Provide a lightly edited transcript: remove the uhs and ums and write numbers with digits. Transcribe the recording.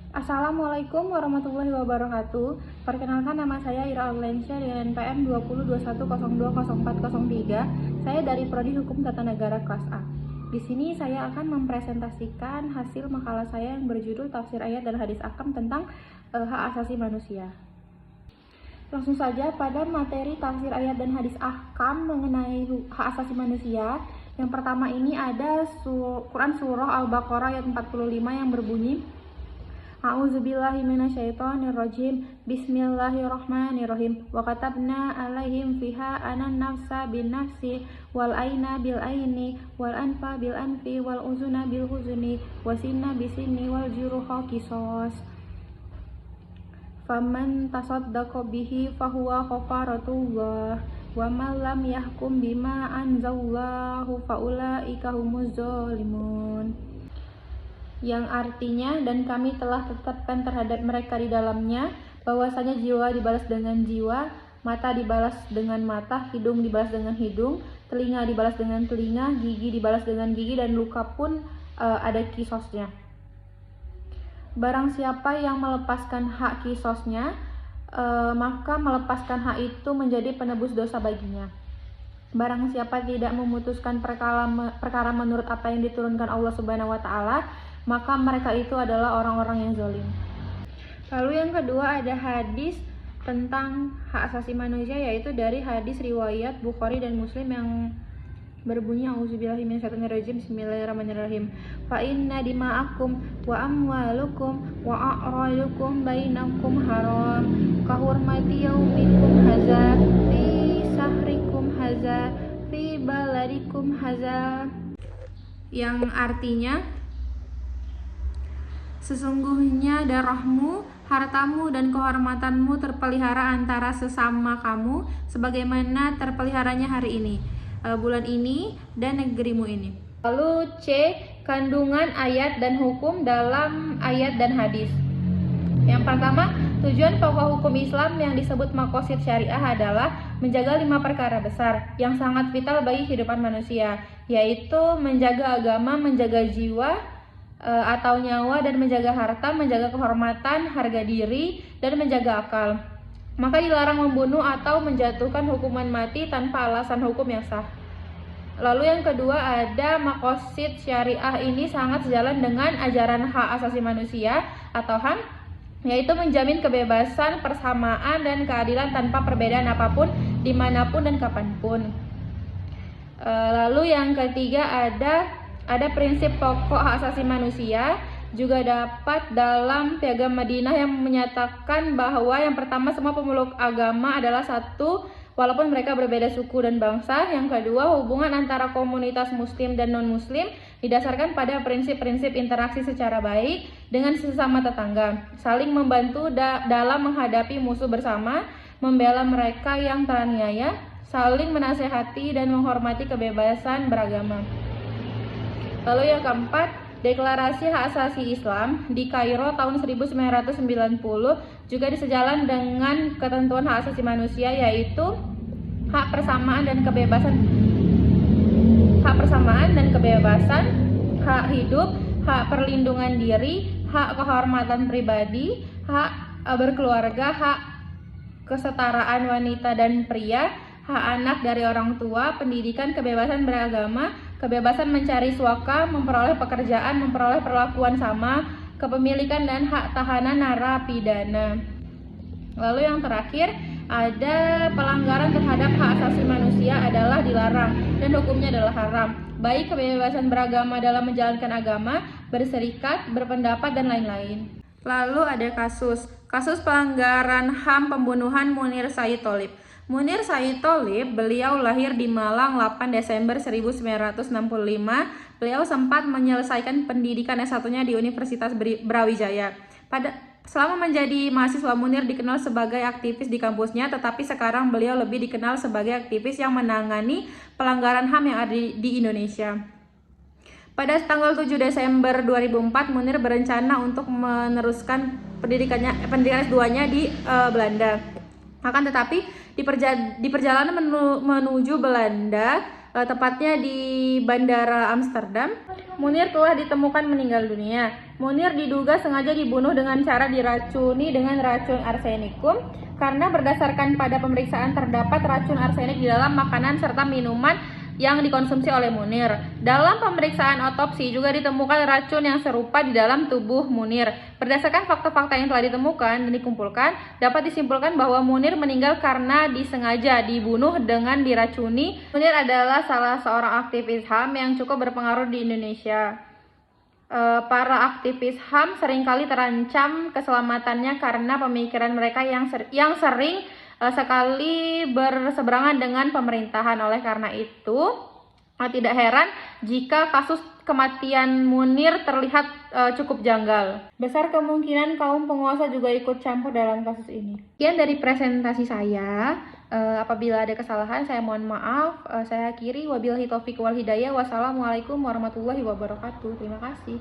Assalamualaikum warahmatullahi wabarakatuh. Perkenalkan, nama saya Ira Aulensia dengan NPM 2021020403. Saya dari Prodi Hukum Tata Negara kelas A. Di sini saya akan mempresentasikan hasil makalah saya yang berjudul Tafsir Ayat dan Hadis Ahkam tentang hak asasi manusia. Langsung saja pada materi tafsir ayat dan hadis ahkam mengenai hak asasi manusia. Yang pertama ini ada Quran Surah Al-Baqarah ayat 45 yang berbunyi, A'udzubillahi minasyaitonirrajim. Bismillahirrahmanirrahim. Wa katabna 'alaihim fiha anan nafsa bin nafsi wal aina bil aini wal anfa bil anfi wal uzuna bil uzuni wasinna bisinni wal juruha qisas. Faman tasaddaqa bihi fahuwa kafaratullah wa man lam yahkum bima anzalallahu faulaika humuz zalimun. Yang artinya, dan kami telah tetapkan terhadap mereka di dalamnya bahwasanya jiwa dibalas dengan jiwa, mata dibalas dengan mata, hidung dibalas dengan hidung, telinga dibalas dengan telinga, gigi dibalas dengan gigi, dan luka pun ada kisosnya. Barang siapa yang melepaskan hak kisosnya, maka melepaskan hak itu menjadi penebus dosa baginya. Barang siapa tidak memutuskan perkara menurut apa yang diturunkan Allah Subhanahu wa Ta'ala, maka mereka itu adalah orang-orang yang zalim. Lalu yang kedua ada hadis tentang hak asasi manusia, yaitu dari hadis riwayat Bukhari dan Muslim yang berbunyi, A'udzubillahi minasyaitonirrajim, Bismillahirrahmanirrahim. Fa inna dima'akum wa amwalukum wa a'radukum bainakum haram kahurmati yaumikum haza fi sahrikum haza fi baladikum haza. Yang artinya, sesungguhnya darahmu, hartamu, dan kehormatanmu terpelihara antara sesama kamu sebagaimana terpeliharanya hari ini, bulan ini, dan negerimu ini. Lalu C. Kandungan ayat dan hukum dalam ayat dan hadis. Yang pertama, tujuan pokok hukum Islam yang disebut maqasid syariah adalah menjaga 5 perkara besar yang sangat vital bagi kehidupan manusia, yaitu menjaga agama, menjaga jiwa atau nyawa, dan menjaga harta, menjaga kehormatan, harga diri, dan menjaga akal. Maka dilarang membunuh atau menjatuhkan hukuman mati tanpa alasan hukum yang sah. Lalu yang kedua ada maqasid syariah ini sangat sejalan dengan ajaran hak asasi manusia atau HAM, yaitu menjamin kebebasan, persamaan, dan keadilan tanpa perbedaan apapun, dimanapun dan kapanpun. Lalu yang ketiga ada prinsip pokok hak asasi manusia juga dapat dalam Piagam Madinah yang menyatakan bahwa yang pertama, semua pemeluk agama adalah satu walaupun mereka berbeda suku dan bangsa. Yang kedua, hubungan antara komunitas muslim dan non-muslim didasarkan pada prinsip-prinsip interaksi secara baik dengan sesama tetangga, saling membantu dalam menghadapi musuh bersama, membela mereka yang teraniaya, saling menasehati, dan menghormati kebebasan beragama. Lalu yang keempat, Deklarasi Hak Asasi Islam di Kairo tahun 1990 juga disejalan dengan ketentuan hak asasi manusia, yaitu hak persamaan dan kebebasan, hak hidup, hak perlindungan diri, hak kehormatan pribadi, hak berkeluarga, hak kesetaraan wanita dan pria, hak anak dari orang tua, pendidikan, kebebasan beragama, kebebasan mencari suaka, memperoleh pekerjaan, memperoleh perlakuan sama, kepemilikan, dan hak tahanan narapidana. Lalu yang terakhir ada pelanggaran terhadap hak asasi manusia adalah dilarang dan hukumnya adalah haram, baik kebebasan beragama dalam menjalankan agama, berserikat, berpendapat, dan lain-lain. Lalu ada kasus pelanggaran HAM pembunuhan Munir Said Tholib. Munir Said Tholib, beliau lahir di Malang 8 Desember 1965. Beliau sempat menyelesaikan pendidikan S1-nya di Universitas Brawijaya. Selama menjadi mahasiswa, Munir dikenal sebagai aktivis di kampusnya, tetapi sekarang beliau lebih dikenal sebagai aktivis yang menangani pelanggaran HAM yang ada di Indonesia. Pada tanggal 7 Desember 2004, Munir berencana untuk meneruskan pendidikan S2-nya di Belanda. Akan tetapi di perjalanan menuju Belanda, tepatnya di Bandara Amsterdam. Munir telah ditemukan meninggal dunia. Munir diduga sengaja dibunuh dengan cara diracuni dengan racun arsenikum karena berdasarkan pada pemeriksaan terdapat racun arsenik di dalam makanan serta minuman yang dikonsumsi oleh Munir. Dalam pemeriksaan otopsi juga ditemukan racun yang serupa di dalam tubuh Munir. Berdasarkan fakta-fakta yang telah ditemukan dan dikumpulkan, dapat disimpulkan bahwa Munir meninggal karena disengaja dibunuh dengan diracuni. Munir adalah salah seorang aktivis HAM yang cukup berpengaruh di Indonesia. Para aktivis HAM seringkali terancam keselamatannya karena pemikiran mereka yang sering sekali berseberangan dengan pemerintahan. Oleh karena itu, tidak heran jika kasus kematian Munir terlihat cukup janggal. Besar kemungkinan kaum penguasa juga ikut campur dalam kasus ini. Sekian dari presentasi saya. Apabila ada kesalahan, saya mohon maaf. Saya akhiri. Wabillahi taufiq wal hidayah. Wassalamualaikum warahmatullahi wabarakatuh. Terima kasih.